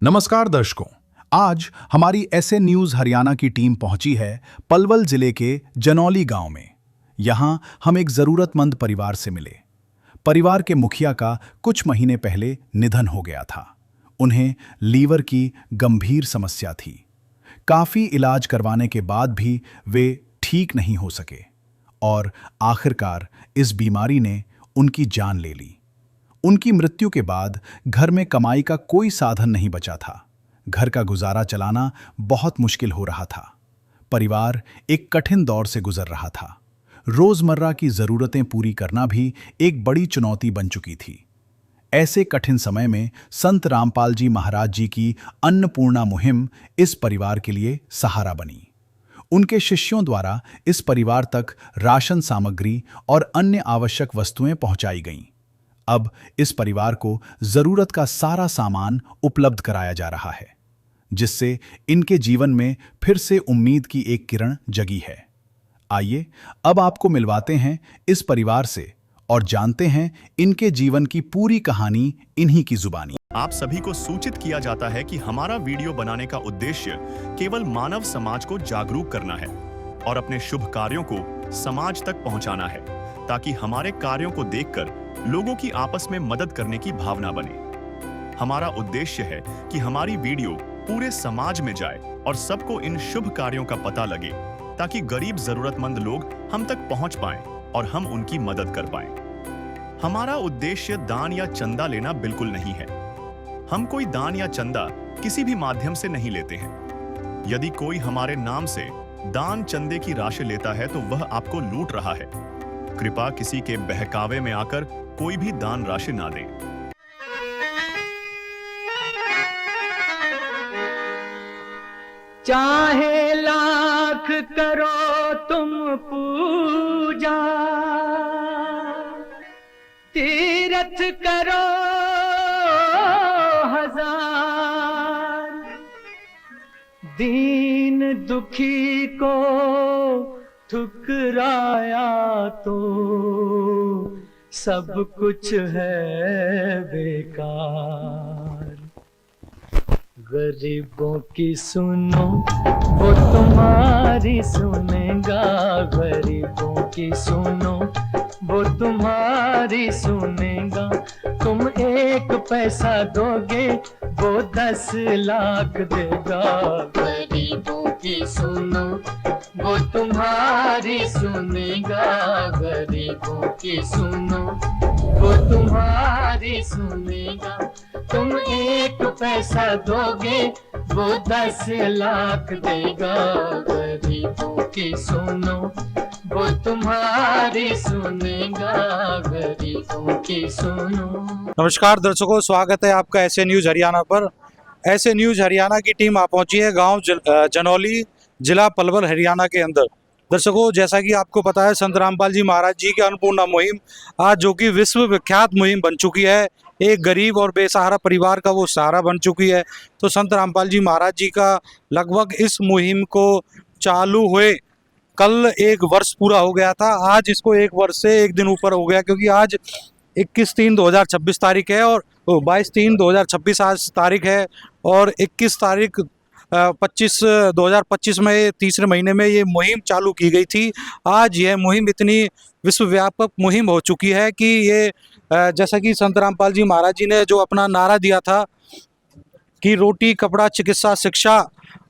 नमस्कार दर्शकों। आज हमारी ऐसे न्यूज़ हरियाणा की टीम पहुंची है पलवल जिले के जनौली गांव में। यहां हम एक जरूरतमंद परिवार से मिले। परिवार के मुखिया का कुछ महीने पहले निधन हो गया था। उन्हें लीवर की गंभीर समस्या थी। काफी इलाज करवाने के बाद भी वे ठीक नहीं हो सके और आखिरकार इस बीमारी ने उनकी जान ले ली। उनकी मृत्यु के बाद घर में कमाई का कोई साधन नहीं बचा था। घर का गुजारा चलाना बहुत मुश्किल हो रहा था। परिवार एक कठिन दौर से गुजर रहा था। रोजमर्रा की जरूरतें पूरी करना भी एक बड़ी चुनौती बन चुकी थी। ऐसे कठिन समय में संत रामपाल जी महाराज जी की अन्नपूर्णा मुहिम इस परिवार के लिए सहारा बनी। उनके शिष्यों द्वारा इस परिवार तक राशन सामग्री और अन्य आवश्यक वस्तुएं पहुंचाई गईं। अब इस परिवार को जरूरत का सारा सामान उपलब्ध कराया जा रहा है, जिससे इनके जीवन में फिर से उम्मीद की एक किरण जगी है। आइए अब आपको मिलवाते हैं इस परिवार से और जानते हैं इनके जीवन की पूरी कहानी इन्हीं की जुबानी। आप सभी को सूचित किया जाता है कि हमारा वीडियो बनाने का उद्देश्य केवल मानव समाज को जागरूक करना है और अपने शुभ कार्यों को समाज तक पहुंचाना है, ताकि हमारे कार्यों को देखकर लोगों की आपस में मदद करने की भावना बने। हमारा उद्देश्य है कि हमारी वीडियो पूरे समाज में जाए और सबको इन शुभ कार्यों का पता लगे, ताकि गरीब जरूरतमंद लोग हम तक पहुंच पाएं और हम उनकी मदद कर पाएं। हमारा उद्देश्य दान या चंदा लेना बिल्कुल नहीं है। हम कोई दान या चंदा किसी भी माध्यम से नहीं लेते हैं। यदि कोई हमारे नाम से दान चंदे की राशि लेता है तो वह आपको लूट रहा है। कृपया किसी के बहकावे में आकर कोई भी दान राशि ना दे। चाहे लाख करो तुम पूजा, तीर्थ करो हजार, दीन दुखी को ठुकराया तो सब कुछ है बेकार। गरीबों की सुनो वो तुम्हारी सुनेगा, गरीबों की सुनो वो तुम्हारी सुनेगा। तुम एक पैसा दोगे वो 10 लाख देगा। गरीबों की सुनो वो तुम्हारी सुनेगा, गरीबों की सुनो वो तुम्हारी सुनेगा। तुम एक पैसा दोगे वो 10 लाख देगा। गरीबों की सुनो वो तुम्हारी सुनेगा, गरीबों की सुनो। नमस्कार दर्शकों, स्वागत है आपका ऐसे न्यूज़ हरियाणा पर। ऐसे न्यूज़ हरियाणा की टीम आ पहुंची है गांव जनौली, जिला पलवल, हरियाणा के अंदर। दर्शकों, जैसा कि आपको पता है, संत रामपाल जी महाराज जी की अन्नपूर्णा मुहिम आज जो कि विश्व विख्यात मुहिम बन चुकी है, एक गरीब और बेसहारा परिवार का वो सहारा बन चुकी है। तो संत रामपाल जी महाराज जी का लगभग इस मुहिम को चालू हुए कल 1 वर्ष पूरा हो गया था। आज इसको 1 वर्ष से 1 दिन ऊपर हो गया, क्योंकि आज 21/3/2026 तारीख है और 22/3/2026 आज तारीख है और 21 तारीख 2025 में तीसरे महीने में ये मुहिम चालू की गई थी। आज यह मुहिम इतनी विश्वव्यापक मुहिम हो चुकी है कि ये जैसा कि संत रामपाल जी महाराज जी ने जो अपना नारा दिया था कि रोटी, कपड़ा, चिकित्सा, शिक्षा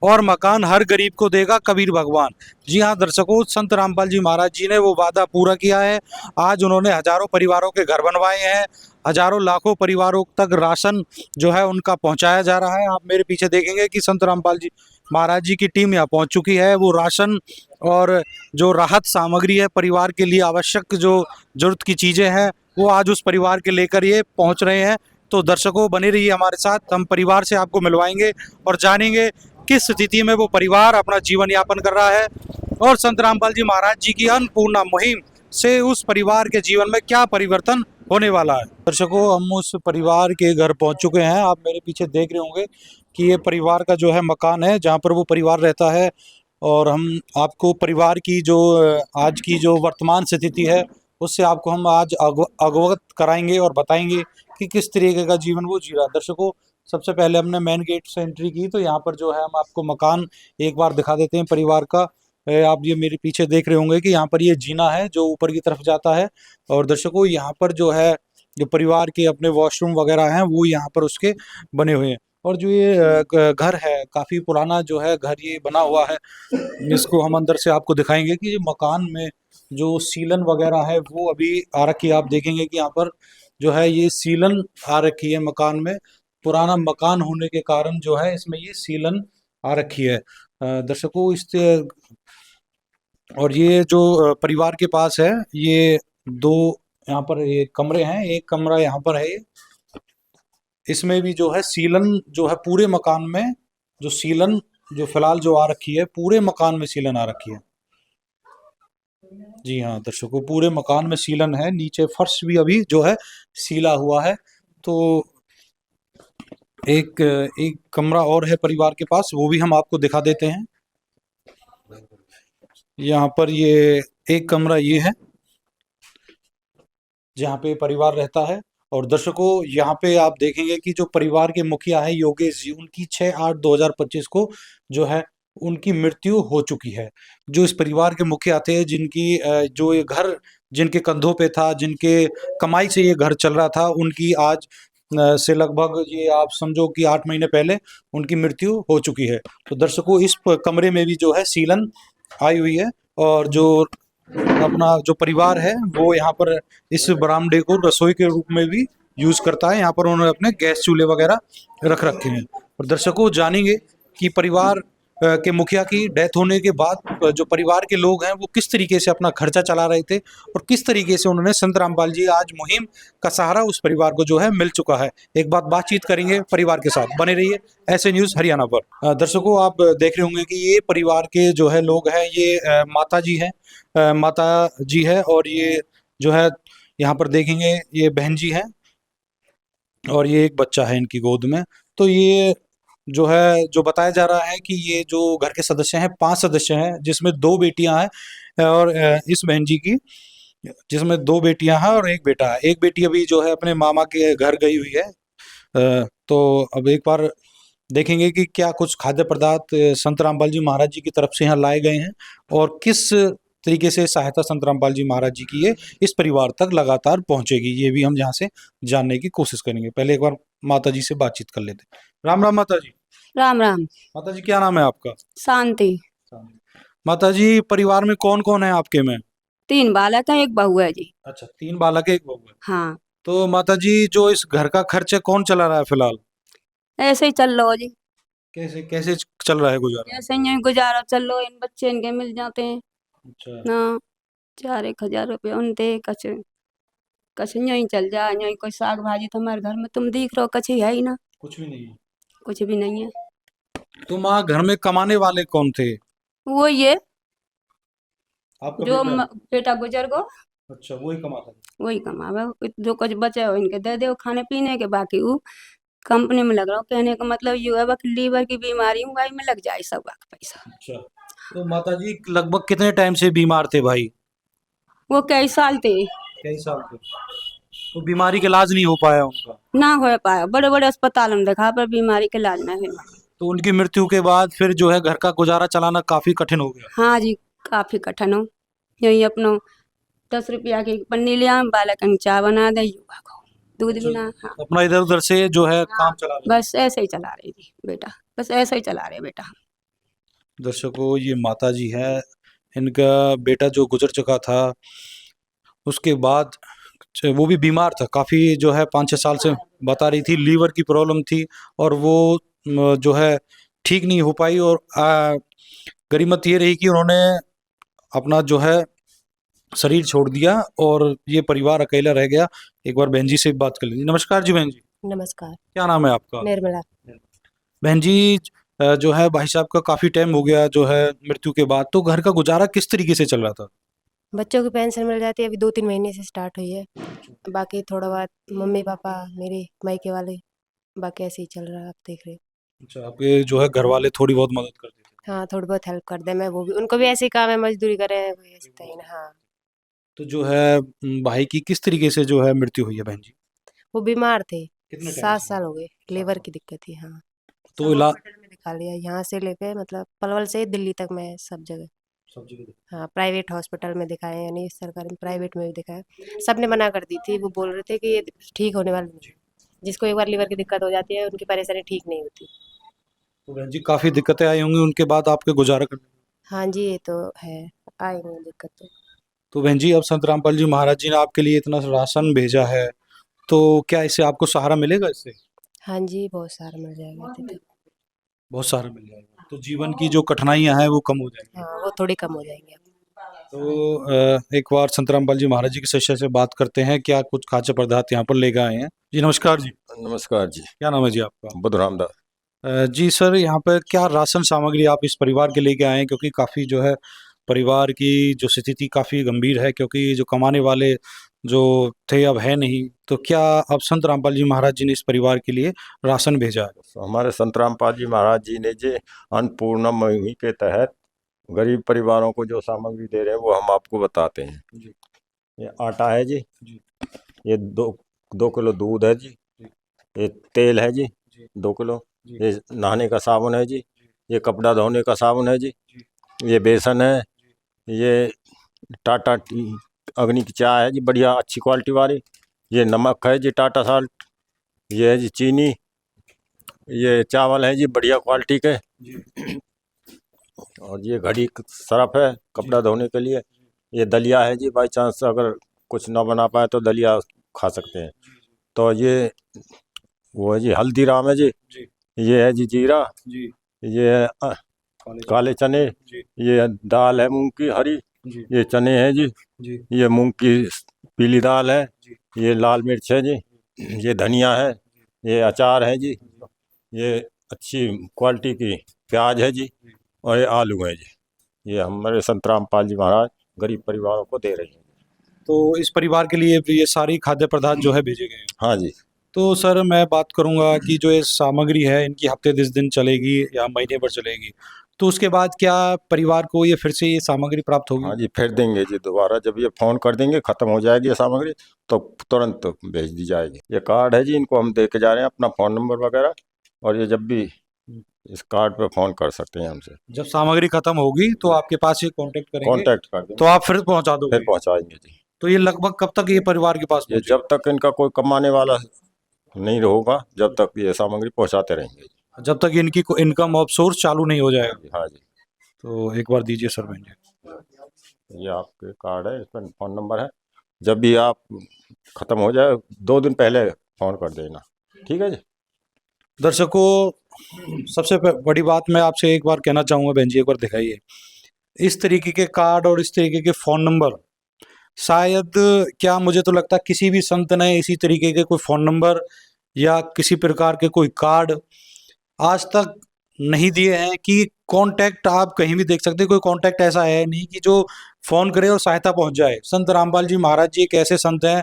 और मकान हर गरीब को देगा कबीर भगवान। जी हाँ दर्शकों, संत रामपाल जी महाराज जी ने वो वादा पूरा किया है। आज उन्होंने हजारों परिवारों के घर बनवाए हैं, हजारों लाखों परिवारों तक राशन जो है उनका पहुंचाया जा रहा है। आप मेरे पीछे देखेंगे कि संत रामपाल जी महाराज जी की टीम यहाँ पहुंच चुकी है। वो राशन और जो राहत सामग्री है, परिवार के लिए आवश्यक जो जरूरत की चीज़ें हैं, वो आज उस परिवार के लेकर ये पहुँच रहे हैं। तो दर्शकों, बने रहिए हमारे साथ, हम परिवार से आपको मिलवाएंगे और जानेंगे किस स्थिति में वो परिवार अपना जीवन यापन कर रहा है और संत रामपाल जी महाराज जी की अन्नपूर्णा मुहिम से उस परिवार के जीवन में क्या परिवर्तन होने वाला है। दर्शकों, हम उस परिवार के घर पहुंच चुके हैं। आप मेरे पीछे देख रहे होंगे कि ये परिवार का जो है मकान है जहां पर वो परिवार रहता है और हम आपको परिवार की जो आज की जो वर्तमान स्थिति है उससे आपको हम आज अवगत कराएंगे और बताएंगे कि किस तरीके का जीवन वो जी रहा है। दर्शकों, सबसे पहले हमने मेन गेट से एंट्री की तो यहाँ पर जो है हम आपको मकान एक बार दिखा देते हैं परिवार का। आप ये मेरे पीछे देख रहे होंगे कि यहाँ पर ये जीना है जो ऊपर की तरफ जाता है। और दर्शकों यहाँ पर जो है जो परिवार के अपने वॉशरूम वगैरह हैं वो यहाँ पर उसके बने हुए हैं। और जो ये घर है काफ़ी पुराना जो है घर ये बना हुआ है। इसको हम अंदर से आपको दिखाएंगे कि ये मकान में जो सीलन वगैरह है वो अभी आ रखी है। आप देखेंगे कि यहाँ पर जो है ये सीलन आ रखी है मकान में। पुराना मकान होने के कारण जो है इसमें ये सीलन आ रखी है। दर्शकों इस और ये जो परिवार के पास है ये दो यहाँ पर ये कमरे हैं। एक कमरा यहाँ पर है इसमें भी जो है सीलन जो है पूरे मकान में जो सीलन जो फिलहाल जो आ रखी है पूरे मकान में सीलन आ रखी है। जी हाँ दर्शकों पूरे मकान में सीलन है। नीचे फर्श भी अभी जो है सीला हुआ है। तो एक एक कमरा और है परिवार के पास वो भी हम आपको दिखा देते हैं। यहाँ पर ये एक कमरा ये है जहाँ पे परिवार रहता है। और दर्शकों यहाँ पे आप देखेंगे कि जो परिवार के मुखिया है योगेश जी उनकी 6/8/2025 को जो है उनकी मृत्यु हो चुकी है। जो इस परिवार के मुखिया थे जिनकी जो ये घर जिनके कंधों पे था जिनके कमाई से ये घर चल रहा था उनकी आज से लगभग ये आप समझो कि 8 महीने पहले उनकी मृत्यु हो चुकी है। तो दर्शकों इस कमरे में भी जो है सीलन आई हुई है। और जो अपना जो परिवार है वो यहाँ पर इस बरामदे को रसोई के रूप में भी यूज करता है। यहाँ पर उन्होंने अपने गैस चूल्हे वगैरह रख रखे हैं। और दर्शकों जानेंगे कि परिवार के मुखिया की डेथ होने के बाद जो परिवार के लोग हैं वो किस तरीके से अपना खर्चा चला रहे थे और किस तरीके से उन्होंने संत रामपाल जी आज मुहिम का सहारा उस परिवार को जो है मिल चुका है। एक बात बातचीत करेंगे परिवार के साथ, बने रहिए ऐसे न्यूज़ हरियाणा पर। दर्शकों आप देख रहे होंगे कि ये परिवार के जो है लोग हैं ये माता जी हैं माता जी है और ये जो है यहाँ पर देखेंगे ये बहन जी है और ये एक बच्चा है इनकी गोद में। तो ये जो है जो बताया जा रहा है कि ये जो घर के सदस्य हैं 5 सदस्य हैं जिसमें 2 बेटियां हैं और इस बहन जी की जिसमें 2 बेटियां हैं और 1 बेटा है। एक बेटी अभी जो है अपने मामा के घर गई हुई है। तो अब एक बार देखेंगे कि क्या कुछ खाद्य पदार्थ संत रामपाल जी महाराज जी की तरफ से यहाँ लाए गए हैं और किस तरीके से सहायता संत रामपाल जी महाराज जी की ये इस परिवार तक लगातार पहुंचेगी ये भी हम यहाँ से जानने की कोशिश करेंगे। पहले एक बार माता जी से बातचीत कर लेते हैं। राम राम माता जी। राम राम। माता जी क्या नाम है आपका? शांति। माता जी परिवार में कौन कौन है आपके में? 3 बालक हैं, 1 बहू है जी। अच्छा 3 बालक है 1 बहू है। हाँ तो माता जी जो इस घर का खर्च है कौन चला रहा है फिलहाल? ऐसे ही चल लो जी, कैसे कैसे चल रहा है गुजारा? ऐसे ही गुजारा चल लो। इन बच्चे इनके मिल जाते हैं अच्छा ना 4-1 हजार रुपये उनते कछ कछ यहीं चल जा। यहीं कोई साग भाजी तो हमारे घर में तुम देख रहे हो कछ है ही ना, कुछ भी नहीं है। कुछ भी नहीं है। तो माँ घर में कमाने वाले कौन थे? वो ये आपका जो बेटा? बेटा गुजर गो अच्छा वही कमाता था। वही कमावे। जो कुछ बचे हो इनके दे दो खाने पीने के, बाकी वो कंपनी में लग रहा हो। कहने का मतलब ये है कि लीवर की बीमारी हूँ भाई में लग जाए सब का पैसा। अच्छा तो माता जी लगभग कितने टाइम से बीमार थे भाई? वो कई साल थे कई साल से। तो बीमारी का इलाज नहीं हो पाया उनका? ना हो पाया, बड़े बड़े अस्पताल में देखा पर बीमारी के इलाज नहीं हुआ। तो उनकी मृत्यु के बाद फिर जो है घर का गुजारा चलाना काफी कठिन हो गया। हाँ जी काफी कठिन हो। यही अपनो 10 रुपया की पन्नी ले आम बालक चाय बना दे युवा को दूध बिना। हाँ अपना इधर उधर से जो है काम चला रहे। बस ऐसे ही चला रही थी बेटा, बस ऐसे ही चला रहे बेटा। दर्शकों ये माता जी है, इनका बेटा जो गुजर चुका था उसके बाद वो भी बीमार था काफ़ी जो है 5-6 साल से बता रही थी लीवर की प्रॉब्लम थी और वो जो है ठीक नहीं हो पाई। और गरीमत ये रही कि उन्होंने अपना जो है शरीर छोड़ दिया और ये परिवार अकेला रह गया। एक बार बहन जी से बात कर लीजिए। नमस्कार जी बहन जी। नमस्कार। क्या नाम है आपका? निर्मला। बहन जी जो है भाई साहब का काफ़ी टाइम हो गया जो है मृत्यु के बाद, तो घर का गुजारा किस तरीके से चल रहा था? बच्चों की पेंशन मिल जाती है, अभी 2-3 महीने से स्टार्ट हुई है। बाकी थोड़ा बहुत मम्मी पापा मेरे मायके वाले, बाकी ऐसे ही चल रहा है आप देख रहे हो। अच्छा आपके जो है घर वाले थोड़ी बहुत मदद कर देते थे? हाँ थोड़ी बहुत हेल्प कर दे, मैं वो भी उनको भी ऐसे ही काम है, मजदूरी करें कोई ऐसे तो ही ना। हाँ तो जो है भाई की किस तरीके से जो है मृत्यु हुई है बहन जी? वो बीमार थे, कितने टाइम 7 से? साल हो गए, लीवर की दिक्कत थी। हाँ, तो सब इला हॉस्पिटल में दिखा लिया, यहाँ से लेके मतलब पलवल से दिल्ली तक मैं सब जगह। सब जगह हाँ, प्राइवेट हॉस्पिटल में दिखाए, यानी सरकारी में, प्राइवेट में भी दिखाया। सबने मना कर दी थी, वो बोल रहे थे कि ये ठीक होने वाला नहीं है। जिसको एक बार लीवर की दिक्कत हो जाती है, उनकी परेशानी ठीक नहीं होती। तो बहन जी काफ़ी दिक्कतें आई होंगी उनके बाद आपके गुजारा करने में। हाँ जी, ये तो है, आएँगे दिक्कत तो। तो बहन जी अब संत रामपाल जी महाराज जी ने आपके लिए इतना राशन भेजा है, तो क्या इससे आपको सहारा मिलेगा इससे? हाँ जी, बहुत सारा मिल जाएगा इससे तो। बहुत सहारा मिल जाएगा। तो जीवन की जो कठिनाइयाँ हैं वो कम हो जाएँगी। हाँ, वो थोड़ी कम हो जाएँगी अब। तो एक बार संत रामपाल जी महाराज जी के शिष्य से बात करते हैं, क्या कुछ खाद्य पदार्थ यहाँ पर लेकर आए हैं। जी नमस्कार जी, नमस्कार जी। क्या नाम है जी आपका? बुध रामदास। जी सर, यहाँ पर क्या राशन सामग्री आप इस परिवार के लेके आए हैं? क्योंकि काफ़ी जो है परिवार की जो स्थिति काफ़ी गंभीर है, क्योंकि जो कमाने वाले जो थे अब है नहीं। तो क्या अब संत रामपाल जी महाराज जी ने इस परिवार के लिए राशन भेजा है? तो हमारे संत रामपाल जी महाराज जी ने जी अन्नपूर्णा मुहिम के तहत गरीब परिवारों को जो सामग्री दे रहे हैं वो हम आपको बताते हैं। जी। ये आटा है जी, जी। ये 2 किलो दूध है जी, ये तेल है जी जी। 2 किलो, जी। ये नहाने का साबुन है जी, ये कपड़ा धोने का साबुन है जी, ये बेसन है, ये टाटा टी अग्नि की चाय है जी बढ़िया अच्छी क्वालिटी वाली, ये नमक है जी टाटा साल्ट, ये है जी चीनी, ये चावल है जी बढ़िया क्वालिटी के, और ये घड़ी सरफ है कपड़ा धोने के लिए, ये दलिया है जी बाई चांस अगर कुछ ना बना पाए तो दलिया खा सकते हैं। तो ये वो है जी हल्दीराम है जी, ये है जी जीरा, ये है काले चने, ये दाल है मूंग की हरी, ये चने हैं जी, ये मूंग की पीली दाल है, ये लाल मिर्च है जी, ये धनिया है, ये अचार है जी, ये अच्छी क्वालिटी की प्याज है जी, और ये आलू है जी। ये हमारे संत रामपाल जी महाराज गरीब परिवारों को दे रहे हैं। तो इस परिवार के लिए ये सारी खाद्य पदार्थ जो है भेजे गए हैं। हाँ जी। तो सर मैं बात करूंगा कि जो ये सामग्री है इनकी हफ्ते 10 दिन चलेगी या महीने भर चलेगी, तो उसके बाद क्या परिवार को ये फिर से ये सामग्री प्राप्त होगी? हाँ जी, फिर देंगे जी दोबारा, जब ये फ़ोन कर देंगे ख़त्म हो जाएगी ये सामग्री तो तुरंत भेज दी जाएगी। ये कार्ड है जी, इनको हम दे के जा रहे हैं अपना फ़ोन नंबर वगैरह, और ये जब भी इस कार्ड पे फ़ोन कर सकते हैं हमसे। जब सामग्री खत्म होगी तो आपके पास ये कांटेक्ट करेंगे, कांटेक्ट कर देंगे तो आप फिर पहुंचा दोगे? फिर पहुंचाएंगे जी। तो ये लगभग कब तक ये परिवार के पास ये पहुंचेगा? जब तक इनका कोई कमाने वाला नहीं होगा जब तक ये सामग्री पहुंचाते रहेंगे। जब तक इनकी इनकम ऑफ सोर्स चालू नहीं हो जाएगा। हाँ जी। तो एक बार दीजिए सर मुझे। ये आपके कार्ड है, इस पर फ़ोन नंबर है, जब भी आप ख़त्म हो जाए 2 दिन पहले फ़ोन कर देना, ठीक है जी। दर्शकों, सबसे बड़ी बात मैं आपसे एक बार कहना चाहूँगा, बहन जी एक बार दिखाइए इस तरीके के कार्ड और इस तरीके के फ़ोन नंबर। शायद क्या मुझे तो लगता है किसी भी संत ने इसी तरीके के कोई फ़ोन नंबर या किसी प्रकार के कोई कार्ड आज तक नहीं दिए हैं कि कांटेक्ट आप कहीं भी देख सकते हैं। कोई कांटेक्ट ऐसा है नहीं कि जो फ़ोन करे और सहायता पहुंच जाए। संत रामपाल जी महाराज जी एक ऐसे संत हैं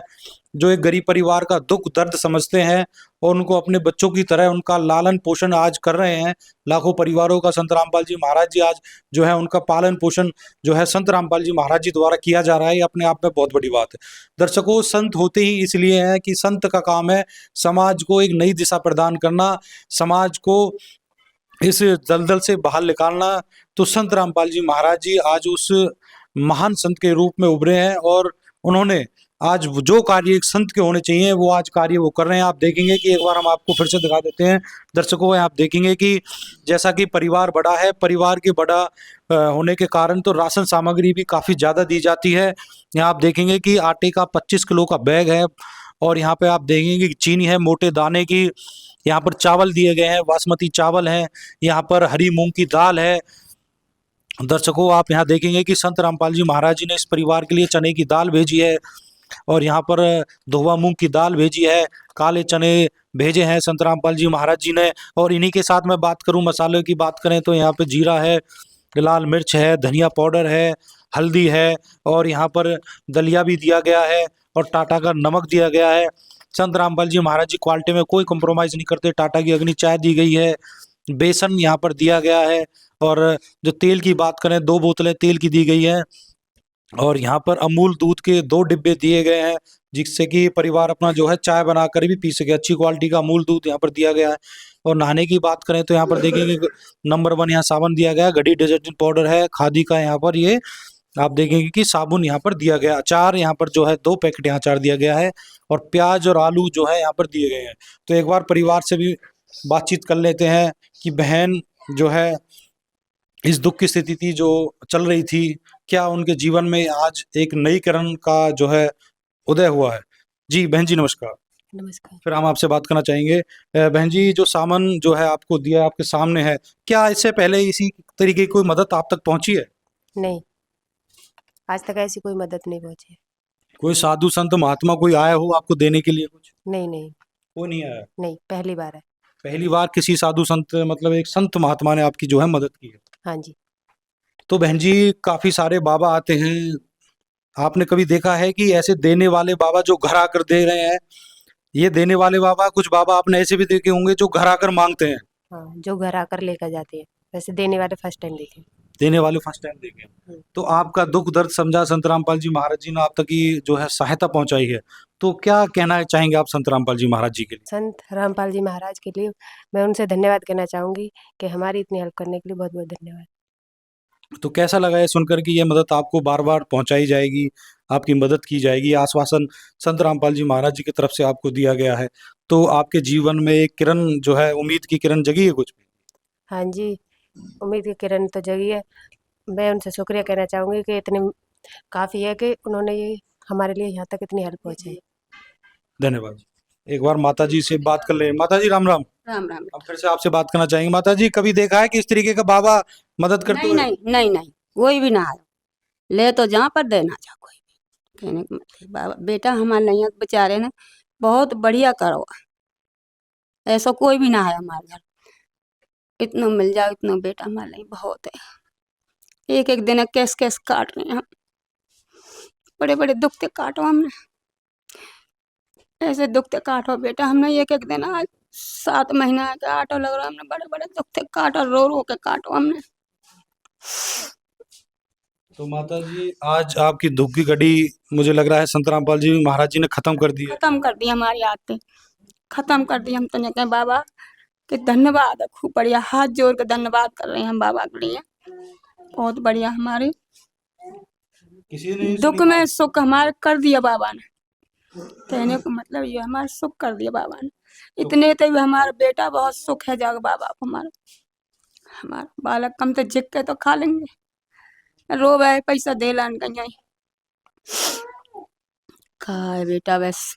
जो एक गरीब परिवार का दुख दर्द समझते हैं और उनको अपने बच्चों की तरह उनका लालन पोषण आज कर रहे हैं। लाखों परिवारों का संत रामपाल जी महाराज जी आज जो है उनका पालन पोषण जो है संत रामपाल जी महाराज जी द्वारा किया जा रहा है। ये अपने आप में बहुत बड़ी बात है। दर्शकों, संत होते ही इसलिए हैं कि संत का काम है समाज को एक नई दिशा प्रदान करना, समाज को इस दलदल से बाहर निकालना। तो संत रामपाल जी महाराज जी आज उस महान संत के रूप में उभरे हैं और उन्होंने आज जो कार्य एक संत के होने चाहिए वो आज कार्य वो कर रहे हैं। आप देखेंगे कि एक बार हम आपको फिर से दिखा देते हैं दर्शकों, आप देखेंगे कि जैसा कि परिवार बड़ा है, परिवार के बड़ा होने के कारण तो राशन सामग्री भी काफ़ी ज़्यादा दी जाती है। यहाँ आप देखेंगे कि आटे का 25 किलो का बैग है और यहाँ पे आप देखेंगे कि चीनी है मोटे दाने की, यहाँ पर चावल दिए गए हैं, बासमती चावल है, यहाँ पर हरी मूंग की दाल है। दर्शकों, आप यहाँ देखेंगे कि संत रामपाल जी महाराज जी ने इस परिवार के लिए चने की दाल भेजी है और यहाँ पर धोवा मूंग की दाल भेजी है, काले चने भेजे हैं संत रामपाल जी महाराज जी ने। और इन्हीं के साथ मैं बात करूँ मसाले की बात करें तो यहाँ पे जीरा है, लाल मिर्च है, धनिया पाउडर है, हल्दी है और यहाँ पर दलिया भी दिया गया है और टाटा का नमक दिया गया है। संत रामपाल जी महाराज जी क्वालिटी में कोई कम्प्रोमाइज़ नहीं करते। टाटा की अग्नि चाय दी गई है, बेसन यहाँ पर दिया गया है और जो तेल की बात करें 2 बोतलें तेल की दी गई है। और यहाँ पर अमूल दूध के 2 डिब्बे दिए गए हैं, जिससे कि परिवार अपना जो है चाय बनाकर भी पी सके। अच्छी क्वालिटी का अमूल दूध यहाँ पर दिया गया है। और नहाने की बात करें तो यहाँ पर देखेंगे नंबर 1 यहाँ साबुन दिया गया है, घड़ी डिटर्जेंट पाउडर है, खादी का यहाँ पर ये आप देखेंगे कि साबुन यहाँ पर दिया गया। अचार यहाँ पर जो है 2 पैकेट यहाँ अचार दिया गया है, और प्याज और आलू जो है यहाँ पर दिए गए हैं। तो एक बार परिवार से भी बातचीत कर लेते हैं कि बहन जो है इस दुख की स्थिति थी जो चल रही थी, क्या उनके जीवन में आज एक नई किरण का जो है उदय हुआ है। जी बहन जी नमस्कार। नमस्कार। फिर हम आपसे बात करना चाहेंगे। बहन जी, जो सामान जो है आपको दिया आपके सामने है, क्या इससे पहले इसी तरीके की कोई मदद आप तक पहुंची है? नहीं, आज तक ऐसी कोई मदद नहीं पहुंची है। कोई साधु संत महात्मा कोई आया हो आपको देने के लिए कुछ? नहीं नहीं कोई नहीं आया। नहीं, पहली बार है। पहली बार किसी साधु संत मतलब एक संत महात्मा ने आपकी जो है मदद की है। हाँ जी। तो बहन जी, काफी सारे बाबा आते हैं, आपने कभी देखा है कि ऐसे देने वाले बाबा जो घर आकर दे रहे हैं, ये देने वाले बाबा, कुछ बाबा आपने ऐसे भी देखे होंगे जो घर आकर मांगते हैं? हाँ, जो घर आकर लेकर जाते हैं। वैसे देने वाले फर्स्ट टाइम देखे। देने वाले फर्स्ट टाइम देखे। तो आपका दुख दर्द समझा संत रामपाल जी महाराज जी ने आप तक की जो है सहायता पहुंचाई है, तो क्या कहना चाहेंगे आप संत रामपाल जी महाराज जी के लिए? संत रामपाल जी महाराज के लिए मैं उनसे धन्यवाद कहना चाहूँगी कि हमारी इतनी हेल्प करने के लिए बहुत बहुत धन्यवाद। तो कैसा लगा ये सुनकर कि ये मदद आपको बार बार पहुंचाई जाएगी, आपकी मदद की जाएगी, आश्वासन संत रामपाल जी महाराज जी की तरफ से आपको दिया गया है, तो आपके जीवन में एक किरण जो है, उम्मीद की किरण जगी है कुछ? हाँ जी, उम्मीद की किरण तो जगी है। मैं उनसे शुक्रिया कहना चाहूँगी कि इतने काफ़ी है कि उन्होंने ये हमारे लिए यहाँ तक इतनी हेल्प पहुँचाई। धन्यवाद। एक बार माता जी से बात कर ले। माता जी राम राम। राम राम। अब फिर से आपसे बात करना चाहेंगे। माता जी, कभी देखा है कि इस तरीके का बाबा मदद करते नहीं हुए? नहीं नहीं नहीं, कोई भी ना आया, ले तो जहाँ पर देना चाहो कोई भी। कहने का मतलब बाबा बेटा हमारे नहीं बेचारे ने बहुत बढ़िया करो, ऐसा कोई भी ना है हमारे घर। इतना मिल जाओ इतना बेटा हमारे लिए बहुत है। एक एक दिन कैस कैस काट रहे हैं हम, बड़े बड़े दुखते काटो हमने, ऐसे दुखते काटो बेटा हमने। एक एक दिन आज 7 महीना का आटो लग रहा है हमने, बड़े बड़े दुखते काटो, रो रो के काटो हमने। तो माता जी, आज आपकी दुख की घड़ी मुझे लग रहा है संत रामपाल जी महाराज जी ने खत्म कर दी है। खत्म कर दी हमारी आदतें, खत्म कर दी। हम तो कहते हैं बाबा कि धन्यवाद, खूब बढ़िया हाथ जोड़ के धन्यवाद कर रहे हैं हम बाबा के लिए। बहुत बढ़िया हमारे किसी ने दुख में सुख हमारे कर दिया बाबा ने। कहने को मतलब ये हमारा सुख कर दिया बाबा ने। इतने तो हमारा बेटा बहुत सुख है जाग बाबा को हमारा। हमारा बालक कम तो जिक के तो खा लेंगे, रो है पैसा दे लान कहीं खाए बेटा बस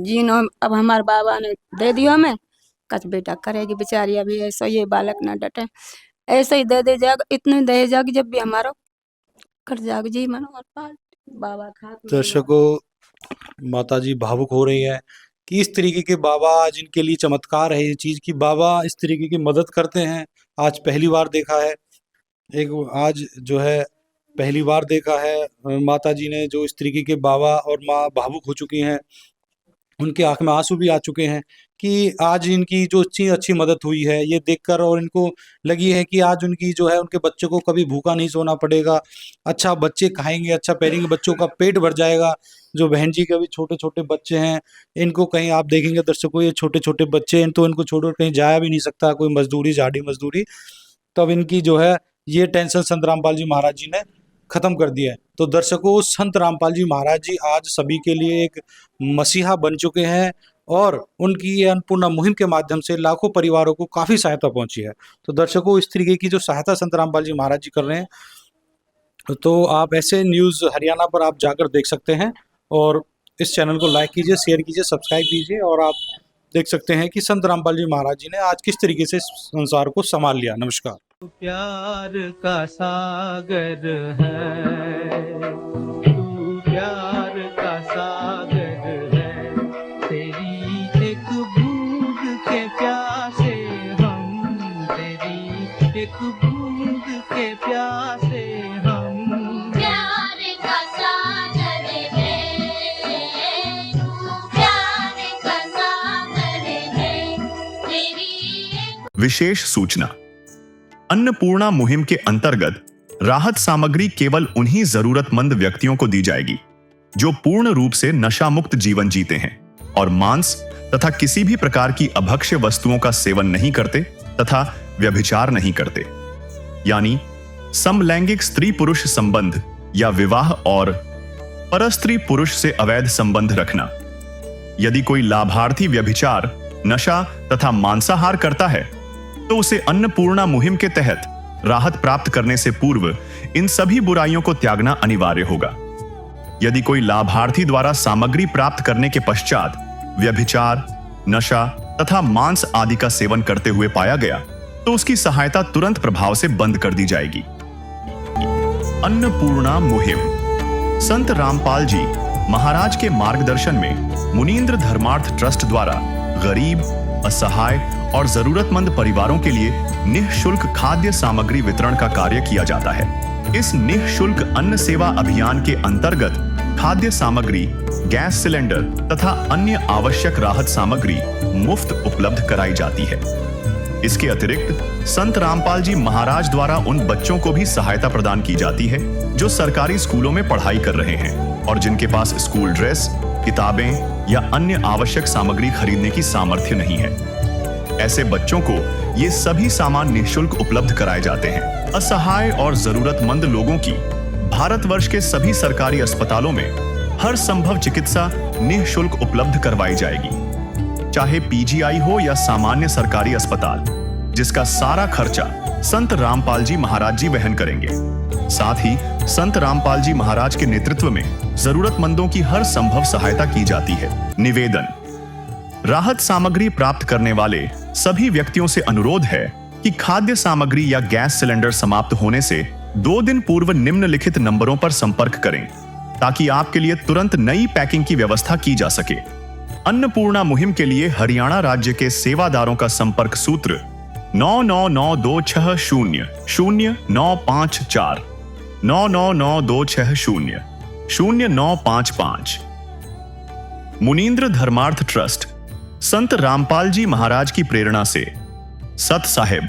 जी नो। अब हमारे बाबा ने दे दियो हमें, कच बेटा करेगी बेचारी। अभी ऐसा ये बालक ना डटे, ऐसे ही दे जाग, इतने दे जाग जब भी हमारा कर जाग जी मन और पाल बाबा खा। दर्शकों, माता जी भावुक हो रही है कि इस तरीके के बाबा आज इनके लिए चमत्कार है ये चीज कि बाबा इस तरीके की मदद करते हैं। आज पहली बार देखा है, एक आज जो है पहली बार देखा है माता जी ने जो इस तरीके के बाबा और माँ भावुक हो चुकी हैं, उनके आंख में आंसू भी आ चुके हैं कि आज इनकी जो अच्छी अच्छी मदद हुई है ये देखकर, और इनको लगी है कि आज उनकी जो है उनके बच्चों को कभी भूखा नहीं सोना पड़ेगा, अच्छा बच्चे खाएंगे, अच्छा पहनेंगे, बच्चों का पेट भर जाएगा। जो बहन जी के अभी छोटे छोटे बच्चे हैं, इनको कहीं आप देखेंगे दर्शकों, ये छोटे छोटे बच्चे हैं, तो इनको छोड़कर कहीं जाया भी नहीं सकता, कोई मजदूरी झाड़ी मजदूरी। तब इनकी जो है ये टेंशन संत रामपाल जी महाराज जी ने खत्म कर दिया है। तो दर्शकों, संत रामपाल जी महाराज जी आज सभी के लिए एक मसीहा बन चुके हैं, और उनकी ये अन्नपूर्णा मुहिम के माध्यम से लाखों परिवारों को काफी सहायता पहुंची है। तो दर्शकों, इस तरीके की जो सहायता संत रामपाल जी महाराज जी कर रहे हैं, तो आप ऐसे न्यूज़ हरियाणा पर आप जाकर देख सकते हैं, और इस चैनल को लाइक कीजिए, शेयर कीजिए, सब्सक्राइब कीजिए, और आप देख सकते हैं कि संत रामपाल जी महाराज जी ने आज किस तरीके से संसार को संभाल लिया। नमस्कार। प्यार का सागर है, तू प्यार का सागर है, तेरी एक बूंद के प्यासे हम, तेरी एक बूंद के प्यासे हम। प्यार का सागर है, तू प्यार का सागर है, तेरी। विशेष सूचना, अन्नपूर्णा मुहिम के अंतर्गत राहत सामग्री केवल उन्हीं जरूरतमंद व्यक्तियों को दी जाएगी जो पूर्ण रूप से नशा मुक्त जीवन जीते हैं और मांस तथा किसी भी प्रकार की अभक्ष्य वस्तुओं का सेवन नहीं करते तथा व्यभिचार नहीं करते, यानी समलैंगिक स्त्री पुरुष संबंध या विवाह और परस्त्री पुरुष से अवैध संबंध रखना। यदि कोई लाभार्थी व्यभिचार, नशा तथा मांसाहार करता है तो उसे अन्नपूर्णा मुहिम के तहत राहत प्राप्त करने से पूर्व इन सभी बुराइयों को त्यागना अनिवार्य होगा। यदि कोई लाभार्थी द्वारा सामग्री प्राप्त करने के पश्चात व्यभिचार, नशा तथा मांस आदि का सेवन करते हुए पाया गया तो उसकी सहायता तुरंत प्रभाव से बंद कर दी जाएगी। अन्नपूर्णा मुहिम। संत रामपाल जी महाराज के मार्गदर्शन में मुनींद्र धर्मार्थ ट्रस्ट द्वारा गरीब, असहाय और जरूरतमंद परिवारों के लिए निःशुल्क खाद्य सामग्री वितरण का कार्य किया जाता है। इस निःशुल्क अन्न सेवा अभियान के अंतर्गत खाद्य सामग्री, गैस सिलेंडर तथा अन्य आवश्यक राहत सामग्री मुफ्त उपलब्ध कराई जाती है। इसके अतिरिक्त संत रामपाल जी महाराज द्वारा उन बच्चों को भी सहायता प्रदान की जाती है जो सरकारी स्कूलों में पढ़ाई कर रहे हैं और जिनके पास स्कूल ड्रेस, किताबें या अन्य आवश्यक सामग्री खरीदने की सामर्थ्य नहीं है। ऐसे बच्चों को ये सभी सामान निःशुल्क उपलब्ध कराए जाते हैं। असहाय और जरूरतमंद लोगों की भारतवर्ष के सभी सरकारी अस्पतालों में हर संभव चिकित्सा निःशुल्क उपलब्ध करवाई जाएगी, चाहे पीजीआई हो या सामान्य सरकारी अस्पताल, जिसका सारा खर्चा संत रामपाल जी महाराज जी वहन करेंगे। साथ ही संत रामपाल जी महाराज के नेतृत्व में जरूरतमंदों की हर संभव सहायता की जाती है। निवेदन। राहत सामग्री प्राप्त करने वाले सभी व्यक्तियों से अनुरोध है कि खाद्य सामग्री या गैस सिलेंडर समाप्त होने से 2 दिन पूर्व निम्नलिखित नंबरों पर संपर्क करें ताकि आपके लिए तुरंत नई पैकिंग की व्यवस्था की जा सके। अन्नपूर्णा मुहिम के लिए हरियाणा राज्य के सेवादारों का संपर्क सूत्र 9992600954 9992600955। मुनींद्र धर्मार्थ ट्रस्ट संत रामपाल जी महाराज की प्रेरणा से सत साहिब